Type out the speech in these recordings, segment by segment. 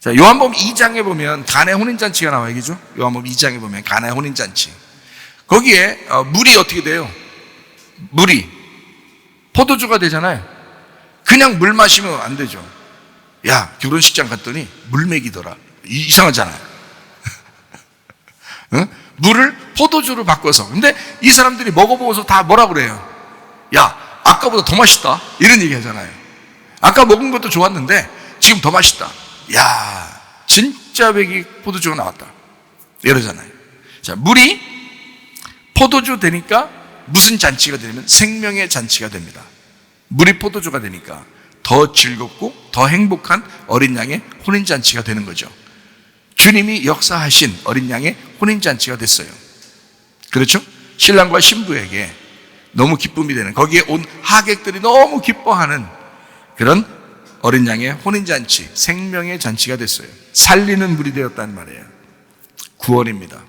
자, 요한복음 2장에 보면 가나의 혼인잔치가 나와요. 그죠? 요한복음 2장에 보면 가나의 혼인잔치. 거기에 물이 어떻게 돼요? 물이 포도주가 되잖아요. 그냥 물 마시면 안 되죠. 야, 결혼식장 갔더니 물 먹이더라. 이상하잖아요. 응? 물을 포도주로 바꿔서. 근데 이 사람들이 먹어보고서 다 뭐라 그래요? 야, 아까보다 더 맛있다. 이런 얘기 하잖아요. 아까 먹은 것도 좋았는데 지금 더 맛있다. 야, 진짜 배기 포도주가 나왔다. 이러잖아요. 자, 물이 포도주 되니까 무슨 잔치가 되냐면 생명의 잔치가 됩니다. 물이 포도주가 되니까 더 즐겁고 더 행복한 어린 양의 혼인잔치가 되는 거죠. 주님이 역사하신 어린 양의 혼인잔치가 됐어요. 그렇죠? 신랑과 신부에게 너무 기쁨이 되는, 거기에 온 하객들이 너무 기뻐하는 그런 어린 양의 혼인잔치, 생명의 잔치가 됐어요. 살리는 물이 되었다는 말이에요. 구원입니다.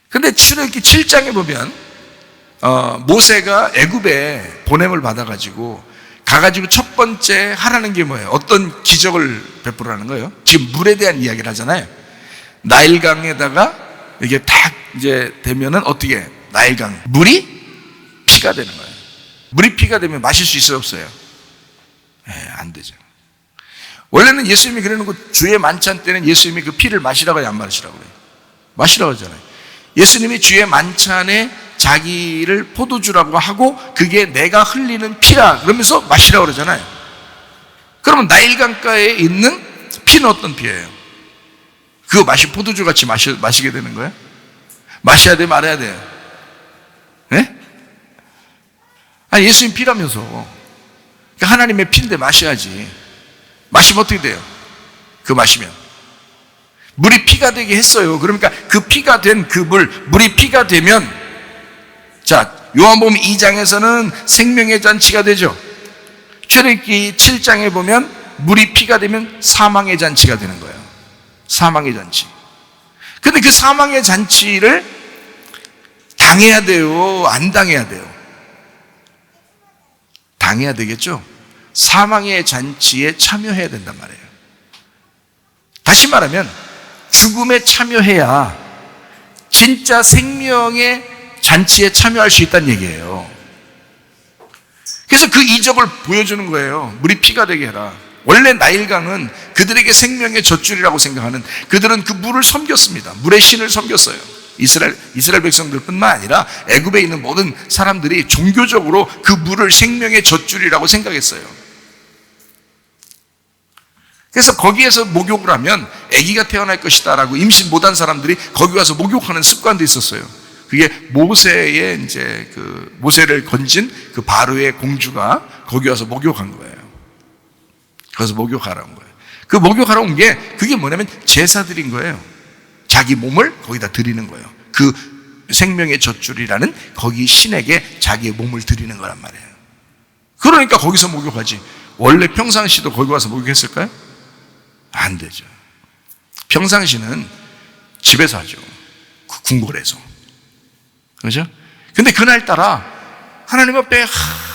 근데 출애굽기 7장에 보면 모세가 애굽에 보냄을 받아가지고 가가지고 첫 번째 하라는 게 뭐예요? 어떤 기적을 베풀라는 거예요? 지금 물에 대한 이야기를 하잖아요. 나일강에다가 이게 딱 이제 되면은 어떻게 나일강 물이 피가 되는 거예요. 물이 피가 되면 마실 수 있어요, 없어요? 안 되죠. 원래는 예수님이 그래놓고 주의 만찬 때는 예수님이 그 피를 마시라고 해요, 안 마시라고 그래요? 마시라고 하잖아요. 예수님이 주의 만찬에 자기를 포도주라고 하고 그게 내가 흘리는 피라 그러면서 마시라고 그러잖아요. 그러면 나일강가에 있는 피는 어떤 피예요? 그거 포도주 같이 마시게 되는 거예요? 마셔야 돼, 말아야 돼요? 네? 아니, 예수님 피라면서. 그러니까 하나님의 피인데 마셔야지. 마시면 어떻게 돼요? 그거 마시면 물이 피가 되게 했어요. 그러니까 그 피가 된 그 물이 피가 되면, 자, 요한복음 2장에서는 생명의 잔치가 되죠. 출애굽기 7장에 보면 물이 피가 되면 사망의 잔치가 되는 거예요. 사망의 잔치. 근데 그 사망의 잔치를 당해야 돼요? 안 당해야 돼요? 당해야 되겠죠? 사망의 잔치에 참여해야 된단 말이에요. 다시 말하면 죽음에 참여해야 진짜 생명의 잔치에 참여할 수 있다는 얘기예요. 그래서 그 이적을 보여주는 거예요. 물이 피가 되게 해라. 원래 나일강은 그들에게 생명의 젖줄이라고 생각하는, 그들은 그 물을 섬겼습니다. 물의 신을 섬겼어요. 이스라엘 백성들뿐만 아니라 애굽에 있는 모든 사람들이 종교적으로 그 물을 생명의 젖줄이라고 생각했어요. 그래서 거기에서 목욕을 하면 아기가 태어날 것이다 라고 임신 못한 사람들이 거기 가서 목욕하는 습관도 있었어요. 그게 모세의 이제 그 모세를 건진 그 바로의 공주가 거기 와서 목욕한 거예요. 그래서 목욕하러 온 거예요. 그 목욕하러 온 게 그게 뭐냐면 제사 드린 거예요. 자기 몸을 거기다 드리는 거예요. 그 생명의 젖줄이라는 거기 신에게 자기의 몸을 드리는 거란 말이에요. 그러니까 거기서 목욕하지. 원래 평상시도 거기 와서 목욕했을까요? 안 되죠. 평상시는 집에서 하죠. 궁궐에서. 그렇죠? 근데 그날따라 하나님 앞에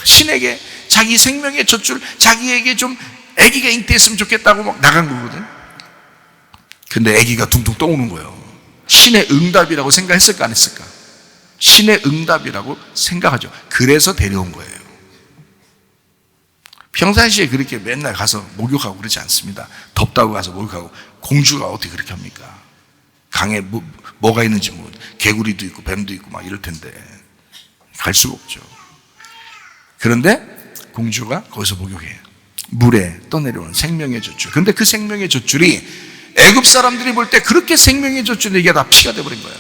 신에게 자기 생명의 젖줄, 자기에게 좀 아기가 잉태했으면 좋겠다고 막 나간 거거든. 근데 아기가 둥둥 떠오는 거예요. 신의 응답이라고 생각했을까 안 했을까? 신의 응답이라고 생각하죠. 그래서 데려온 거예요. 평상시에 그렇게 맨날 가서 목욕하고 그러지 않습니다. 덥다고 가서 목욕하고. 공주가 어떻게 그렇게 합니까? 강에 뭐가 있는지 개구리도 있고 뱀도 있고 막 이럴 텐데 갈 수가 없죠. 그런데 공주가 거기서 목욕해요. 물에 떠내려오는 생명의 젖줄. 그런데 그 생명의 젖줄이 애굽 사람들이 볼 때 그렇게 생명의 젖줄이 이게 다 피가 돼버린 거예요.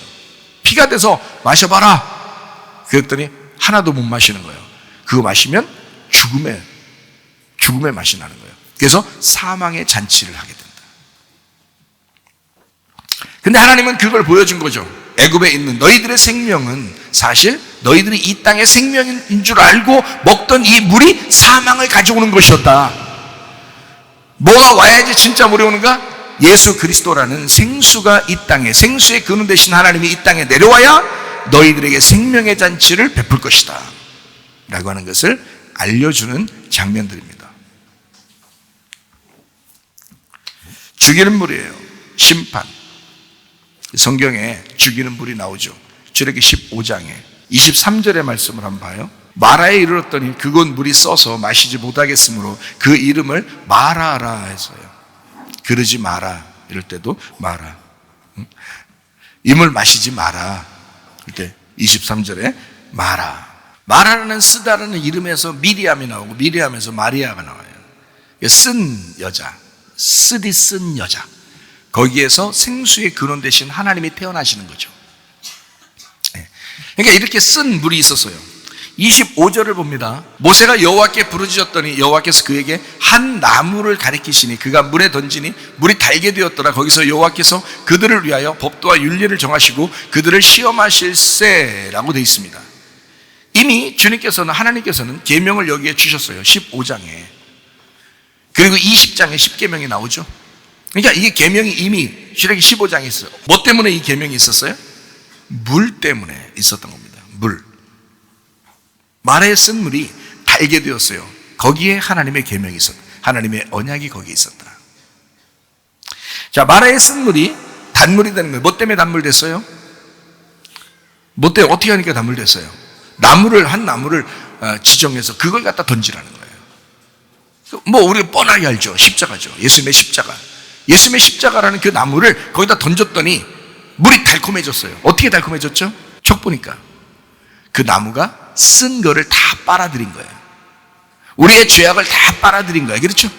피가 돼서 마셔봐라. 그랬더니 하나도 못 마시는 거예요. 그거 마시면 죽음의 맛이 나는 거예요. 그래서 사망의 잔치를 하게 된다. 근데 하나님은 그걸 보여준 거죠. 애굽에 있는 너희들의 생명은 사실 너희들이 이 땅의 생명인 줄 알고 먹던 이 물이 사망을 가져오는 것이었다. 뭐가 와야지 진짜 물이 오는가? 예수 그리스도라는 생수가 이 땅에, 생수의 근원 되신 하나님이 이 땅에 내려와야 너희들에게 생명의 잔치를 베풀 것이다 라고 하는 것을 알려주는 장면들입니다. 죽이는 물이에요. 심판. 성경에 죽이는 물이 나오죠. 출애굽기 15장에 23절의 말씀을 한번 봐요. 마라에 이르렀더니 그곳 물이 써서 마시지 못하겠으므로 그 이름을 마라라 했어요. 그러지 마라. 이럴 때도 마라. 이 물 마시지 마라. 이때 23절에 마라. 마라라는 쓰다라는 이름에서 미리암이 나오고 미리암에서 마리아가 나와요. 쓴 여자, 쓰디 쓴 여자. 거기에서 생수의 근원 대신 하나님이 태어나시는 거죠. 그러니까 이렇게 쓴 물이 있었어요. 25절을 봅니다. 모세가 여호와께 부르짖었더니 여호와께서 그에게 한 나무를 가리키시니 그가 물에 던지니 물이 달게 되었더라. 거기서 여호와께서 그들을 위하여 법도와 윤리를 정하시고 그들을 시험하실세라고 되어 있습니다. 이미 주님께서는, 하나님께서는 계명을 여기에 주셨어요. 15장에. 그리고 20장에 10계명이 나오죠. 그러니까 이게 계명이 이미 출애굽기 15장에 있어요. 뭐 때문에 이 계명이 있었어요? 물 때문에 있었던 겁니다. 물. 마라에 쓴 물이 달게 되었어요. 거기에 하나님의 계명이 있었다. 하나님의 언약이 거기에 있었다. 자, 마라에 쓴 물이 단물이 되는 거예요. 뭐 때문에 단물 됐어요? 뭐 때문에 어떻게 하니까 단물 됐어요? 한 나무를 지정해서 그걸 갖다 던지라는 거예요. 뭐 우리가 뻔하게 알죠. 십자가죠. 예수님의 십자가. 예수님의 십자가라는 그 나무를 거기다 던졌더니 물이 달콤해졌어요. 어떻게 달콤해졌죠? 촉 보니까 그 나무가 쓴 거를 다 빨아들인 거예요. 우리의 죄악을 다 빨아들인 거예요. 그렇죠?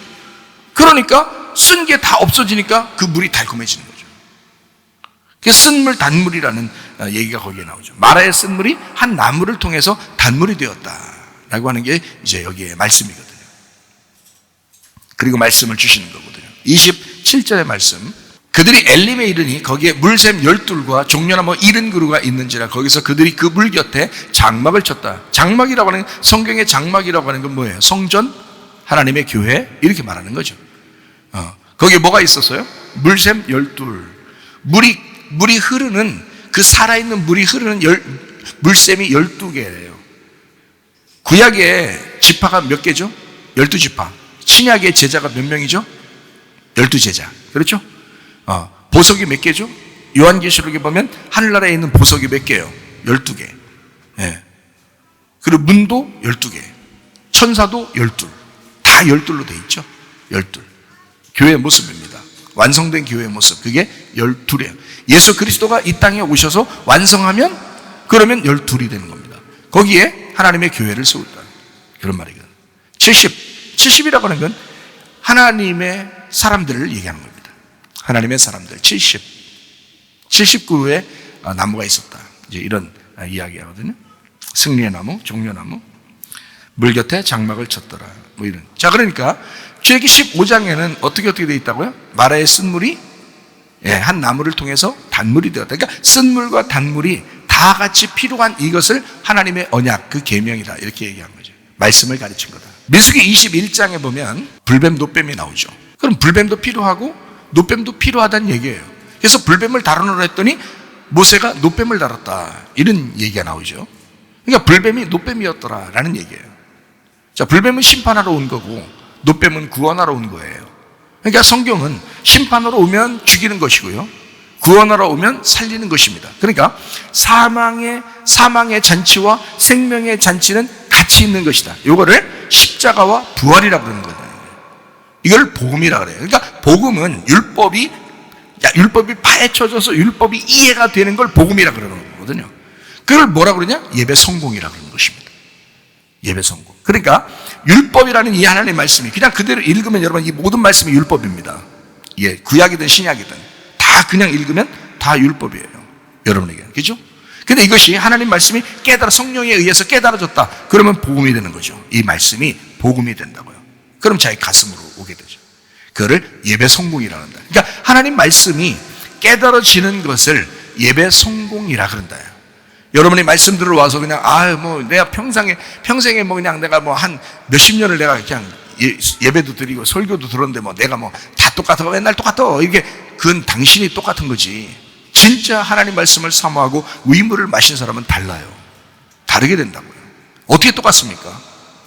그러니까 쓴 게 다 없어지니까 그 물이 달콤해지는 거죠. 그 쓴물 단물이라는 얘기가 거기에 나오죠. 마라의 쓴물이 한 나무를 통해서 단물이 되었다라고 하는 게 이제 여기에 말씀이거든요. 그리고 말씀을 주시는 거거든요. 27절의 말씀. 그들이 엘림에 이르니 거기에 물샘 12과 종려나무 70그루가 있는지라 거기서 그들이 그 물 곁에 장막을 쳤다. 장막이라고 하는, 성경의 장막이라고 하는 건 뭐예요? 성전, 하나님의 교회, 이렇게 말하는 거죠. 거기에 뭐가 있었어요? 물샘 12. 물이 흐르는, 그 살아있는 물이 흐르는 물샘이 12개예요. 구약의 지파가 몇 개죠? 12지파. 신약의 제자가 몇 명이죠? 12제자. 그렇죠? 보석이 몇 개죠? 요한계시록에 보면 하늘나라에 있는 보석이 몇 개예요? 12개. 예. 그리고 문도 12개. 천사도 12. 다 12로 돼 있죠? 12. 교회의 모습입니다. 완성된 교회의 모습. 그게 12이에요. 예수 그리스도가 이 땅에 오셔서 완성하면 그러면 12이 되는 겁니다. 거기에 하나님의 교회를 세웠다. 그런 말이거든요. 70이라고 하는 건 하나님의 사람들을 얘기하는 겁니다. 하나님의 사람들 70그루의 나무가 있었다. 이제 이런 이야기하거든요. 승리의 나무, 종려나무, 물 곁에 장막을 쳤더라. 뭐 이런. 자, 그러니까 출애굽기 15장에는 어떻게 되어 있다고요? 마라의 쓴물이 한 나무를 통해서 단물이 되었다. 그러니까 쓴물과 단물이 다 같이 필요한 이것을 하나님의 언약, 그 계명이다. 이렇게 얘기한 거죠. 말씀을 가르친 거다. 민수기 21장에 보면 불뱀, 노뱀이 나오죠. 그럼 불뱀도 필요하고 노뱀도 필요하다는 얘기예요. 그래서 불뱀을 다루노라 했더니 모세가 노뱀을 다뤘다. 이런 얘기가 나오죠. 그러니까 불뱀이 노뱀이었더라라는 얘기예요. 자, 불뱀은 심판하러 온 거고 노뱀은 구원하러 온 거예요. 그러니까 성경은 심판하러 오면 죽이는 것이고요, 구원하러 오면 살리는 것입니다. 그러니까 사망의 잔치와 생명의 잔치는 같이 있는 것이다. 이거를 십자가와 부활이라고 그러는 거예요. 이걸 복음이라고 그래요. 그러니까 복음은 율법이 파헤쳐져서 율법이 이해가 되는 걸 복음이라고 그러는 거거든요. 그걸 뭐라고 그러냐? 예배 성공이라고 그러는 것입니다. 예배 성공. 그러니까 율법이라는 이 하나님의 말씀이 그냥 그대로 읽으면 여러분 이 모든 말씀이 율법입니다. 예, 구약이든 신약이든 다 그냥 읽으면 다 율법이에요. 여러분에게. 그죠? 근데 이것이 하나님 말씀이 성령에 의해서 깨달아졌다. 그러면 복음이 되는 거죠. 이 말씀이 복음이 된다고요. 그럼 자기 가슴으로 오게 되죠. 그거를 예배 성공이라고 한다. 그러니까 하나님 말씀이 깨달아지는 것을 예배 성공이라 그런다. 여러분이 말씀 들어와서 그냥 내가 평생에 뭐 그냥 내가 뭐 한 몇십 년을 내가 그냥 예배도 드리고 설교도 들었는데 뭐 내가 뭐 다 똑같아, 맨날 똑같아, 이게 그건 당신이 똑같은 거지. 진짜 하나님 말씀을 사모하고 의무를 마신 사람은 달라요. 다르게 된다고요. 어떻게 똑같습니까?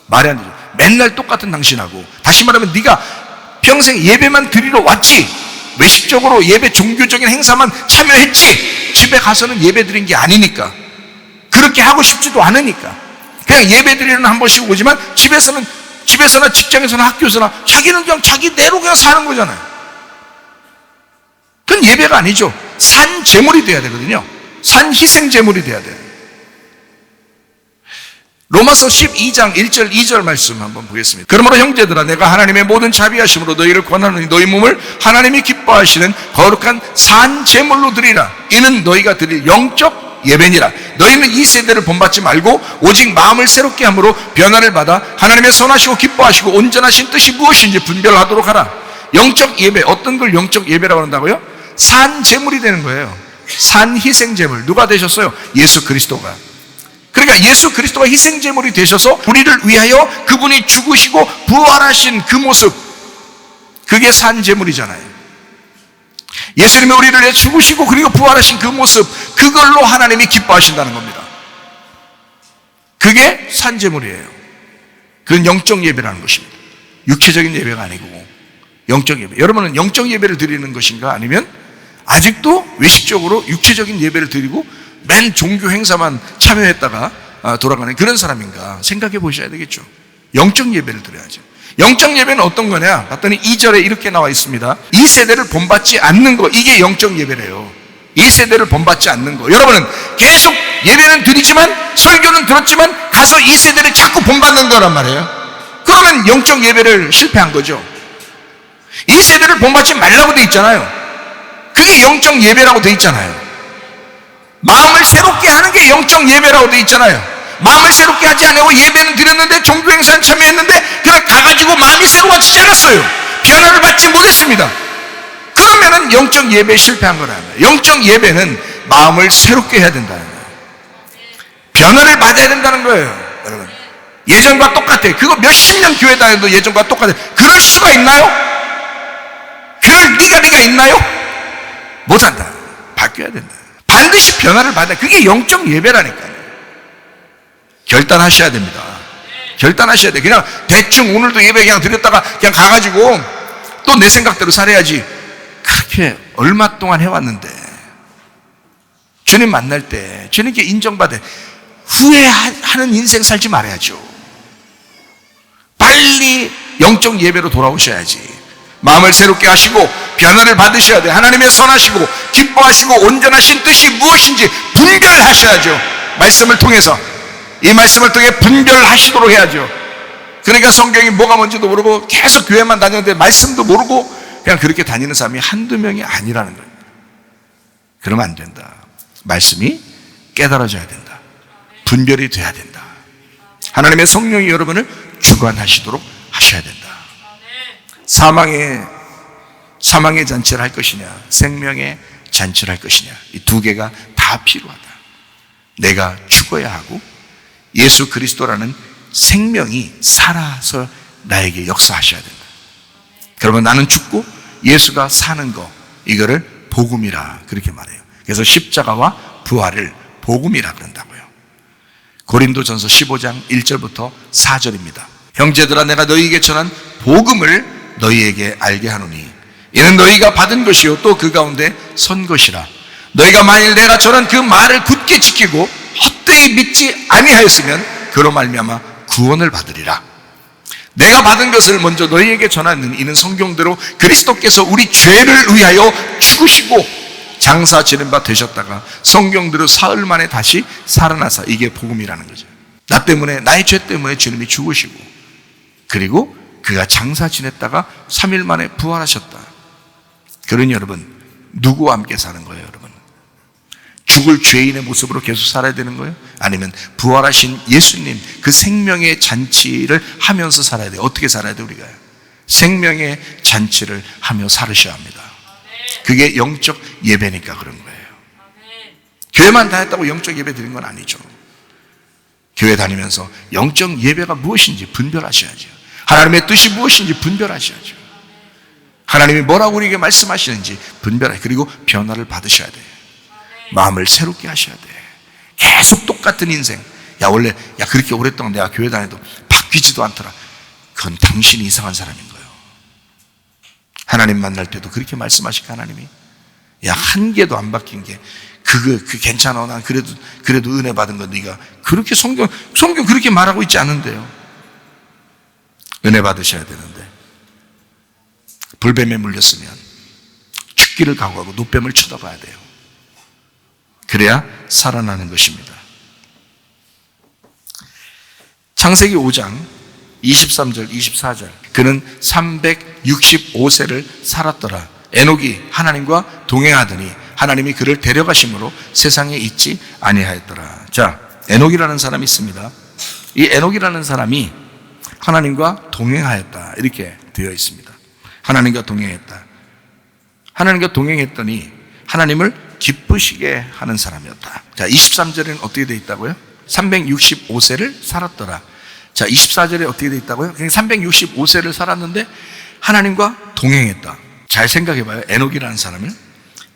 말이 안 되죠. 맨날 똑같은 당신하고, 다시 말하면 네가 평생 예배만 드리러 왔지, 외식적으로 예배 종교적인 행사만 참여했지 집에 가서는 예배 드린 게 아니니까, 그렇게 하고 싶지도 않으니까 그냥 예배 드리는 한 번씩 오지만 집에서나 직장에서나 학교에서나 자기는 그냥 자기 대로 그냥 사는 거잖아요. 그건 예배가 아니죠. 산 제물이 돼야 되거든요. 산 희생 제물이 돼야 돼요. 로마서 12장 1절 2절 말씀 한번 보겠습니다. 그러므로 형제들아, 내가 하나님의 모든 자비하심으로 너희를 권하노니 너희 몸을 하나님이 기뻐하시는 거룩한 산 제물로 드리라. 이는 너희가 드릴 영적 예배니라. 너희는 이 세대를 본받지 말고 오직 마음을 새롭게 함으로 변화를 받아 하나님의 선하시고 기뻐하시고 온전하신 뜻이 무엇인지 분별하도록 하라. 영적 예배, 어떤 걸 영적 예배라고 한다고요? 산 제물이 되는 거예요. 산 희생 제물. 누가 되셨어요? 예수 그리스도가. 그러니까 예수 그리스도가 희생제물이 되셔서 우리를 위하여 그분이 죽으시고 부활하신 그 모습, 그게 산제물이잖아요. 예수님이 우리를 위해 죽으시고 그리고 부활하신 그 모습, 그걸로 하나님이 기뻐하신다는 겁니다. 그게 산제물이에요. 그건 영적 예배라는 것입니다. 육체적인 예배가 아니고 영적 예배. 여러분은 영적 예배를 드리는 것인가, 아니면 아직도 외식적으로 육체적인 예배를 드리고 맨 종교 행사만 참여했다가 돌아가는 그런 사람인가 생각해 보셔야 되겠죠. 영적 예배를 드려야죠. 영적 예배는 어떤 거냐 봤더니 2절에 이렇게 나와 있습니다. 이 세대를 본받지 않는 거, 이게 영적 예배래요. 이 세대를 본받지 않는 거. 여러분은 계속 예배는 드리지만, 설교는 들었지만 가서 이 세대를 자꾸 본받는 거란 말이에요. 그러면 영적 예배를 실패한 거죠. 이 세대를 본받지 말라고 돼 있잖아요. 그게 영적 예배라고 돼 있잖아요. 마음을 새롭게 하는 게 영적 예배라고 돼 있잖아요. 마음을 새롭게 하지 않고 예배는 드렸는데, 종교행사는 참여했는데 그냥 가가지고 마음이 새로워지지 않았어요. 변화를 받지 못했습니다. 그러면은 영적 예배에 실패한 거라는 거예요. 영적 예배는 마음을 새롭게 해야 된다는 거예요. 변화를 받아야 된다는 거예요. 여러분, 예전과 똑같아요. 그거 몇십 년 교회 다녀도 예전과 똑같아요. 그럴 수가 있나요? 그럴 리가 있나요? 못한다. 바뀌어야 된다. 반드시 변화를 받아야, 그게 영적 예배라니까요. 결단하셔야 됩니다. 결단하셔야 돼. 그냥 대충 오늘도 예배 그냥 드렸다가 그냥 가가지고 또 내 생각대로 살아야지, 그렇게 얼마 동안 해왔는데 주님 만날 때 주님께 인정받아 후회하는 인생 살지 말아야죠. 빨리 영적 예배로 돌아오셔야지. 마음을 새롭게 하시고 변화를 받으셔야 돼요. 하나님의 선하시고 기뻐하시고 온전하신 뜻이 무엇인지 분별하셔야죠. 말씀을 통해서, 이 말씀을 통해 분별하시도록 해야죠. 그러니까 성경이 뭐가 뭔지도 모르고 계속 교회만 다녔는데 말씀도 모르고 그냥 그렇게 다니는 사람이 한두 명이 아니라는 거예요. 그러면 안 된다. 말씀이 깨달아져야 된다. 분별이 돼야 된다. 하나님의 성령이 여러분을 주관하시도록 하셔야 된다. 사망의 잔치를 할 것이냐, 생명의 잔치를 할 것이냐, 이 두 개가 다 필요하다. 내가 죽어야 하고 예수 그리스도라는 생명이 살아서 나에게 역사하셔야 된다. 그러면 나는 죽고 예수가 사는 거, 이거를 복음이라 그렇게 말해요. 그래서 십자가와 부활을 복음이라 그런다고요. 고린도전서 15장 1절부터 4절입니다. 형제들아, 내가 너희에게 전한 복음을 너희에게 알게 하노니 이는 너희가 받은 것이요 또 그 가운데 선 것이라. 너희가 만일 내가 전한 그 말을 굳게 지키고 헛되이 믿지 아니하였으면 그로 말미암아 구원을 받으리라. 내가 받은 것을 먼저 너희에게 전하는 이는 성경대로 그리스도께서 우리 죄를 위하여 죽으시고 장사 지는 바 되셨다가 성경대로 사흘 만에 다시 살아나사, 이게 복음이라는 거죠. 나 때문에, 나의 죄 때문에 주님이 죽으시고 그리고 그가 장사 지냈다가 3일 만에 부활하셨다. 그러니 여러분, 누구와 함께 사는 거예요? 여러분, 죽을 죄인의 모습으로 계속 살아야 되는 거예요? 아니면 부활하신 예수님 그 생명의 잔치를 하면서 살아야 돼요? 어떻게 살아야 돼요? 우리가 생명의 잔치를 하며 살으셔야 합니다. 그게 영적 예배니까 그런 거예요. 교회만 다녔다고 영적 예배 드린 건 아니죠. 교회 다니면서 영적 예배가 무엇인지 분별하셔야죠. 하나님의 뜻이 무엇인지 분별하셔야죠. 하나님이 뭐라고 우리에게 말씀하시는지 분별하셔야, 그리고 변화를 받으셔야 돼요. 마음을 새롭게 하셔야 돼. 계속 똑같은 인생. 원래 그렇게 오랫동안 내가 교회 다녀도 바뀌지도 않더라. 그건 당신이 이상한 사람인 거예요. 하나님 만날 때도 그렇게 말씀하실까, 하나님이? 야, 한 개도 안 바뀐 게, 그 괜찮아. 난 그래도 은혜 받은 거 네가. 그렇게 성경 그렇게 말하고 있지 않은데요. 은혜 받으셔야 되는데. 불뱀에 물렸으면 죽기를 각오하고 노뱀을 쳐다봐야 돼요. 그래야 살아나는 것입니다. 창세기 5장 23절, 24절. 그는 365세를 살았더라. 에녹이 하나님과 동행하더니 하나님이 그를 데려가심으로 세상에 있지 아니하였더라. 자, 에녹이라는 사람이 있습니다. 이 에녹이라는 사람이 하나님과 동행하였다, 이렇게 되어 있습니다. 하나님과 동행했다. 하나님과 동행했더니 하나님을 기쁘시게 하는 사람이었다. 자, 23절에는 어떻게 되어 있다고요? 365세를 살았더라. 자, 24절에 어떻게 되어 있다고요? 그냥 365세를 살았는데 하나님과 동행했다. 잘 생각해 봐요. 에녹이라는 사람을.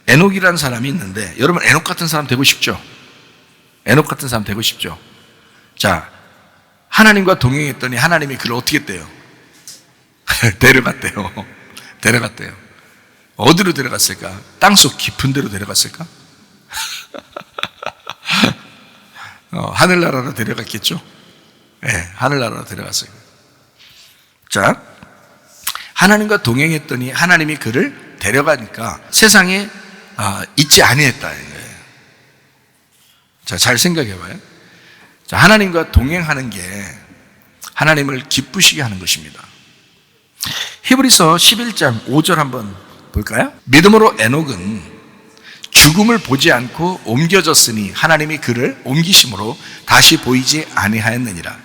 에녹이라는 사람이 있는데, 여러분 에녹 같은 사람 되고 싶죠? 에녹 같은 사람 되고 싶죠? 자, 하나님과 동행했더니 하나님이 그를 어떻게 했대요? 데려갔대요. 데려갔대요. 어디로 데려갔을까? 땅속 깊은 데로 데려갔을까? 하늘나라로 데려갔겠죠? 네, 하늘나라로 데려갔어요. 자, 하나님과 동행했더니 하나님이 그를 데려가니까 세상에 있지 아니했다는 거예요. 자, 잘 생각해 봐요. 자, 하나님과 동행하는 게 하나님을 기쁘시게 하는 것입니다. 히브리서 11장 5절 한번 볼까요? 믿음으로 에녹은 죽음을 보지 않고 옮겨졌으니 하나님이 그를 옮기심으로 다시 보이지 아니하였느니라.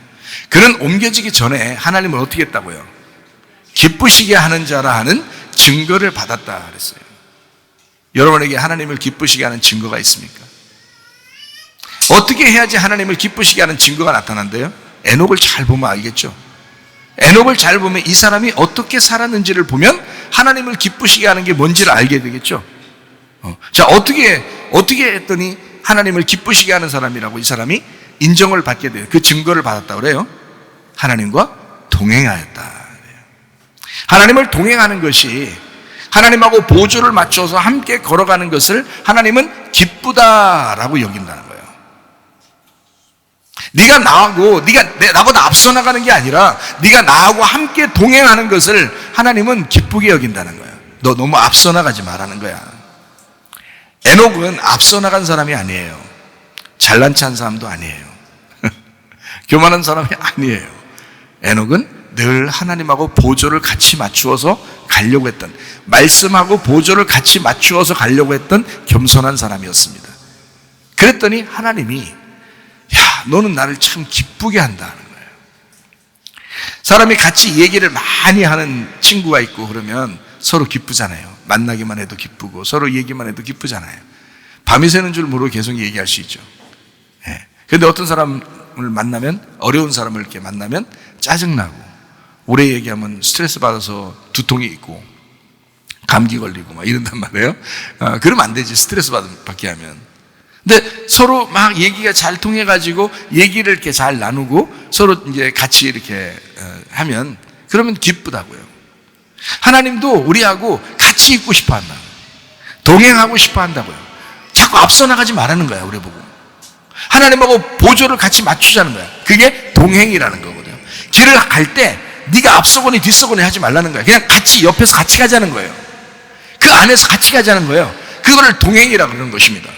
그는 옮겨지기 전에 하나님을 어떻게 했다고요? 기쁘시게 하는 자라 하는 증거를 받았다 그랬어요. 여러분에게 하나님을 기쁘시게 하는 증거가 있습니까? 어떻게 해야지 하나님을 기쁘시게 하는 증거가 나타난대요? 에녹을 잘 보면 알겠죠? 에녹을 잘 보면 이 사람이 어떻게 살았는지를 보면 하나님을 기쁘시게 하는 게 뭔지를 알게 되겠죠? 자, 어떻게 했더니 하나님을 기쁘시게 하는 사람이라고 이 사람이 인정을 받게 돼요. 그 증거를 받았다고 그래요. 하나님과 동행하였다. 하나님을 동행하는 것이, 하나님하고 보조를 맞춰서 함께 걸어가는 것을 하나님은 기쁘다라고 여긴다는 거예요. 네가 나보다 앞서 나가는 게 아니라 네가 나하고 함께 동행하는 것을 하나님은 기쁘게 여긴다는 거예요. 너 너무 앞서 나가지 말라는 거야. 에녹은 앞서 나간 사람이 아니에요. 잘난 체한 사람도 아니에요. 교만한 사람이 아니에요. 에녹은 늘 하나님하고 보조를 같이 맞추어서 가려고 했던, 말씀하고 보조를 같이 맞추어서 가려고 했던 겸손한 사람이었습니다. 그랬더니 하나님이, 야, 너는 나를 참 기쁘게 한다는 거예요. 사람이 같이 얘기를 많이 하는 친구가 있고 그러면 서로 기쁘잖아요. 만나기만 해도 기쁘고 서로 얘기만 해도 기쁘잖아요. 밤이 새는 줄 모르고 계속 얘기할 수 있죠. 그런데 어떤 사람을 만나면, 어려운 사람을 이렇게 만나면 짜증나고 오래 얘기하면 스트레스 받아서 두통이 있고 감기 걸리고 막 이런단 말이에요. 그러면 안 되지, 스트레스 받게 하면. 근데 서로 막 얘기가 잘 통해가지고 얘기를 이렇게 잘 나누고 서로 이제 같이 이렇게 하면, 그러면 기쁘다고요. 하나님도 우리하고 같이 있고 싶어 한다. 동행하고 싶어 한다고요. 자꾸 앞서 나가지 말라는 거야, 우리 보고. 하나님하고 보조를 같이 맞추자는 거야. 그게 동행이라는 거거든요. 길을 갈 때 네가 앞서거니 뒤서거니 하지 말라는 거야. 그냥 같이 옆에서 같이 가자는 거예요. 그 안에서 같이 가자는 거예요. 그거를 동행이라고 그러는 것입니다.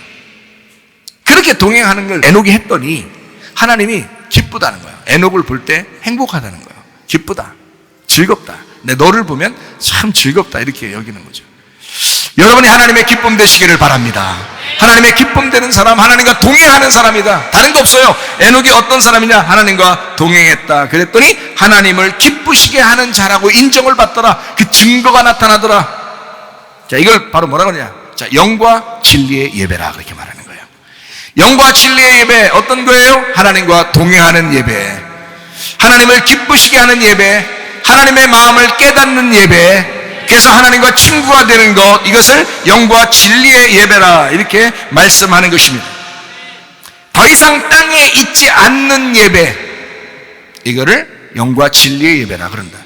그렇게 동행하는 걸 에녹이 했더니 하나님이 기쁘다는 거예요. 에녹을 볼 때 행복하다는 거예요. 기쁘다, 즐겁다, 내 너를 보면 참 즐겁다, 이렇게 여기는 거죠. 여러분이 하나님의 기쁨 되시기를 바랍니다. 하나님의 기쁨 되는 사람, 하나님과 동행하는 사람이다. 다른 거 없어요. 에녹이 어떤 사람이냐? 하나님과 동행했다. 그랬더니 하나님을 기쁘시게 하는 자라고 인정을 받더라. 그 증거가 나타나더라. 자, 이걸 바로 뭐라 그러냐? 자, 영과 진리의 예배라, 그렇게 말하는 거예요. 영과 진리의 예배, 어떤 거예요? 하나님과 동행하는 예배, 하나님을 기쁘시게 하는 예배, 하나님의 마음을 깨닫는 예배, 그래서 하나님과 친구가 되는 것, 이것을 영과 진리의 예배라, 이렇게 말씀하는 것입니다. 더 이상 땅에 있지 않는 예배, 이거를 영과 진리의 예배라 그런다.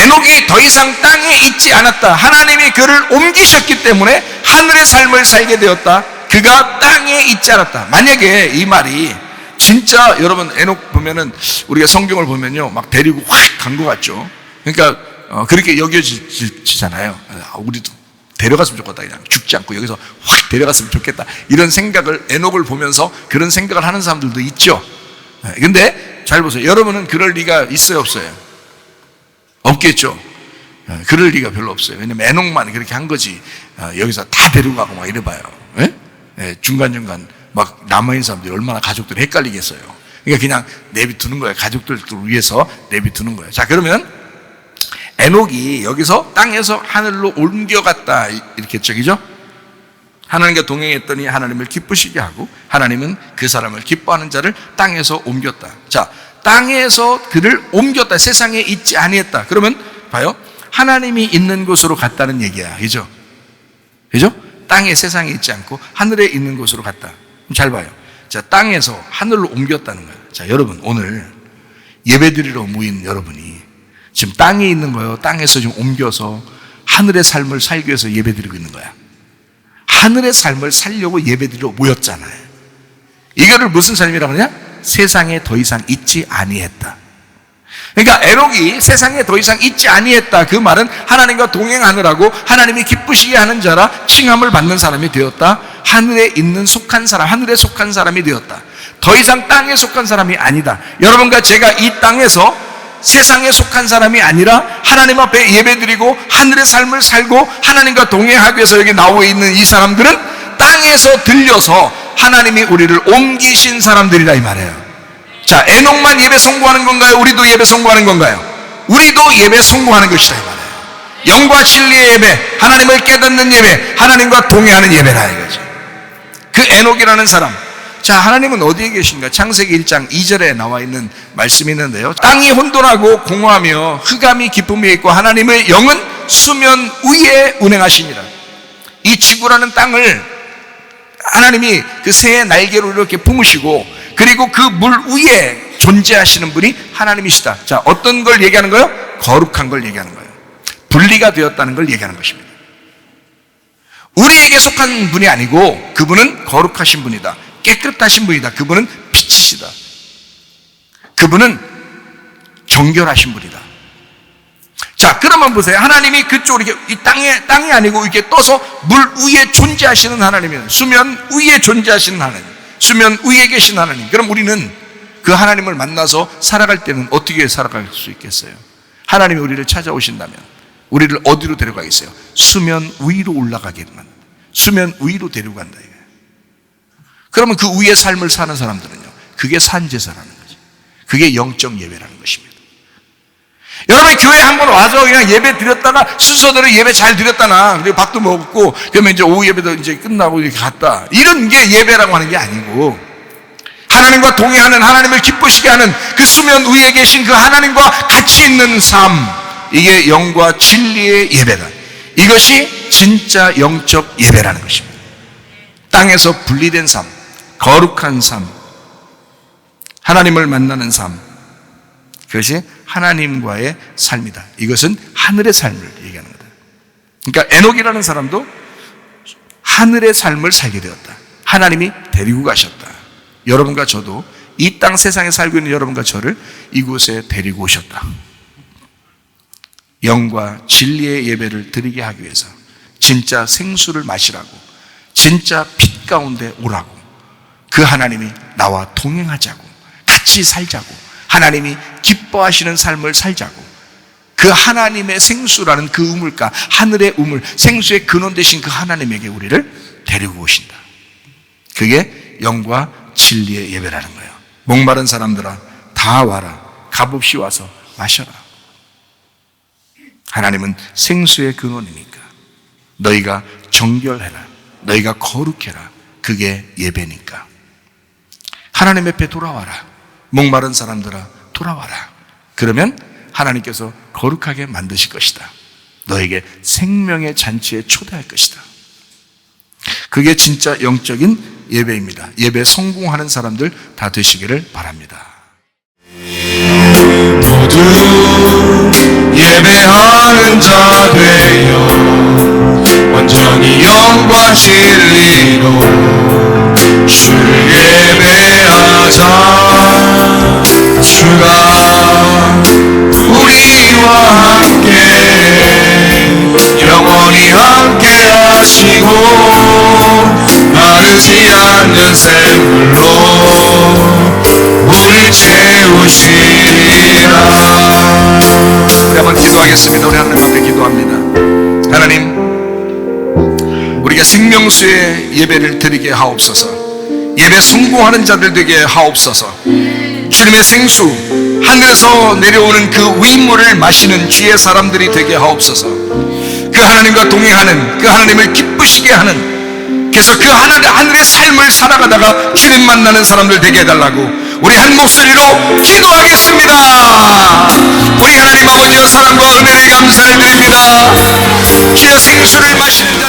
에녹이 더 이상 땅에 있지 않았다. 하나님이 그를 옮기셨기 때문에 하늘의 삶을 살게 되었다. 그가 땅에 있지 않았다. 만약에 이 말이 진짜, 여러분 에녹 보면은 우리가 성경을 보면요 막 데리고 확 간 것 같죠. 그러니까 그렇게 여겨지잖아요. 우리도 데려갔으면 좋겠다. 그냥 죽지 않고 여기서 확 데려갔으면 좋겠다. 이런 생각을, 에녹을 보면서 그런 생각을 하는 사람들도 있죠. 근데 잘 보세요. 여러분은 그럴 리가 있어요, 없어요? 없겠죠. 그럴 리가 별로 없어요. 왜냐면 에녹만 그렇게 한 거지. 여기서 다 데리고 가고 막 이래봐요. 중간중간 막 남아있는 사람들이 얼마나 가족들이 헷갈리겠어요. 그러니까 그냥 내비두는 거예요. 가족들을 위해서 내비두는 거예요. 자, 그러면 에녹이 여기서 땅에서 하늘로 옮겨갔다 이렇게 했죠, 그죠? 하나님과 동행했더니 하나님을 기쁘시게 하고 하나님은 그 사람을 기뻐하는 자를 땅에서 옮겼다. 자, 땅에서 그를 옮겼다. 세상에 있지 아니했다. 그러면 봐요, 하나님이 있는 곳으로 갔다는 얘기야, 그죠? 그죠? 땅에, 세상에 있지 않고 하늘에 있는 곳으로 갔다. 잘 봐요. 자, 땅에서 하늘로 옮겼다는 거예요. 자, 여러분 오늘 예배드리러 모인 여러분이 지금 땅에 있는 거예요? 땅에서 지금 옮겨서 하늘의 삶을 살기 위해서 예배드리고 있는 거야? 하늘의 삶을 살려고 예배드리러 모였잖아요. 이거를 무슨 삶이라고 하냐? 세상에 더 이상 있지 아니했다. 그러니까 에녹이 세상에 더 이상 있지 아니했다. 그 말은 하나님과 동행하느라고 하나님이 기쁘시게 하는 자라 칭함을 받는 사람이 되었다. 하늘에 있는 속한 사람, 하늘에 속한 사람이 되었다. 더 이상 땅에 속한 사람이 아니다. 여러분과 제가 이 땅에서 세상에 속한 사람이 아니라 하나님 앞에 예배드리고 하늘의 삶을 살고 하나님과 동행하기 위해서 여기 나와 있는 이 사람들은 땅에서 들려서 하나님이 우리를 옮기신 사람들이라 이 말이에요. 자, 에녹만 예배 성공하는 건가요? 우리도 예배 성공하는 건가요? 우리도 예배 성공하는 것이다 이 말이에요. 영과 진리의 예배, 하나님을 깨닫는 예배, 하나님과 동행하는 예배라 이거죠. 그 에녹이라는 사람, 자, 하나님은 어디에 계신가? 창세기 1장 2절에 나와 있는 말씀이 있는데요, 땅이 혼돈하고 공허하며 흑암이 깊음에 있고 하나님의 영은 수면 위에 운행하시니라. 이 지구라는 땅을 하나님이 그 새의 날개로 이렇게 품으시고, 그리고 그 물 위에 존재하시는 분이 하나님이시다. 자, 어떤 걸 얘기하는 거예요? 거룩한 걸 얘기하는 거예요. 분리가 되었다는 걸 얘기하는 것입니다. 우리에게 속한 분이 아니고 그분은 거룩하신 분이다. 깨끗하신 분이다. 그분은 빛이시다. 그분은 정결하신 분이다. 자, 그러면 보세요. 하나님이 그쪽 이렇게 이 땅이 아니고 이렇게 떠서 물 위에 존재하시는 하나님이에요. 수면 위에 존재하시는 하나님, 수면 위에 계신 하나님. 그럼 우리는 그 하나님을 만나서 살아갈 때는 어떻게 살아갈 수 있겠어요? 하나님이 우리를 찾아오신다면 우리를 어디로 데려가겠어요? 수면 위로 올라가게만, 수면 위로 데려간다 이거예요. 그러면 그 위의 삶을 사는 사람들은요, 그게 산제사라는 거죠. 그게 영적 예배라는 것입니다. 여러분, 교회 한번 와서 그냥 예배 드렸다가 순서대로 예배 잘 드렸다나, 그리고 밥도 먹고 그러면 이제 오후 예배도 이제 끝나고 이렇게 갔다, 이런 게 예배라고 하는 게 아니고, 하나님과 동행하는, 하나님을 기쁘시게 하는 그 수면 위에 계신 그 하나님과 같이 있는 삶, 이게 영과 진리의 예배다. 이것이 진짜 영적 예배라는 것입니다. 땅에서 분리된 삶, 거룩한 삶, 하나님을 만나는 삶, 그것이 하나님과의 삶이다. 이것은 하늘의 삶을 얘기하는 거다. 그러니까 에녹이라는 사람도 하늘의 삶을 살게 되었다. 하나님이 데리고 가셨다. 여러분과 저도 이 땅 세상에 살고 있는 여러분과 저를 이곳에 데리고 오셨다. 영과 진리의 예배를 드리게 하기 위해서, 진짜 생수를 마시라고, 진짜 빛 가운데 오라고, 그 하나님이 나와 동행하자고, 같이 살자고, 하나님이 기뻐하시는 삶을 살자고, 그 하나님의 생수라는 그 우물가, 하늘의 우물, 생수의 근원 되신 그 하나님에게 우리를 데리고 오신다. 그게 영과 진리의 예배라는 거예요. 목마른 사람들아 다 와라, 값없이 와서 마셔라. 하나님은 생수의 근원이니까 너희가 정결해라, 너희가 거룩해라. 그게 예배니까. 하나님 앞에 돌아와라. 목마른 사람들아 돌아와라. 그러면 하나님께서 거룩하게 만드실 것이다. 너에게 생명의 잔치에 초대할 것이다. 그게 진짜 영적인 예배입니다. 예배 성공하는 사람들 다 되시기를 바랍니다. 모두 예배하는 자 되어 온전히 영과 진리로 주를 예배하자. 주가 우리와 함께 영원히 함께 하시고 마르지 않는 샘물로 우리 채우시리라. 우리 한번 기도하겠습니다. 우리 하나님 앞에 기도합니다. 하나님, 우리가 생명수의 예배를 드리게 하옵소서. 예배 성공하는 자들 되게 하옵소서. 주님의 생수, 하늘에서 내려오는 그 위물을 마시는 주의 사람들이 되게 하옵소서. 그 하나님과 동행하는, 그 하나님을 기쁘시게 하는, 그래서 그 하늘의 삶을 살아가다가 주님 만나는 사람들 되게 해달라고 우리 한 목소리로 기도하겠습니다. 우리 하나님 아버지의 사랑과 은혜에 감사를 드립니다. 주의 생수를 마시는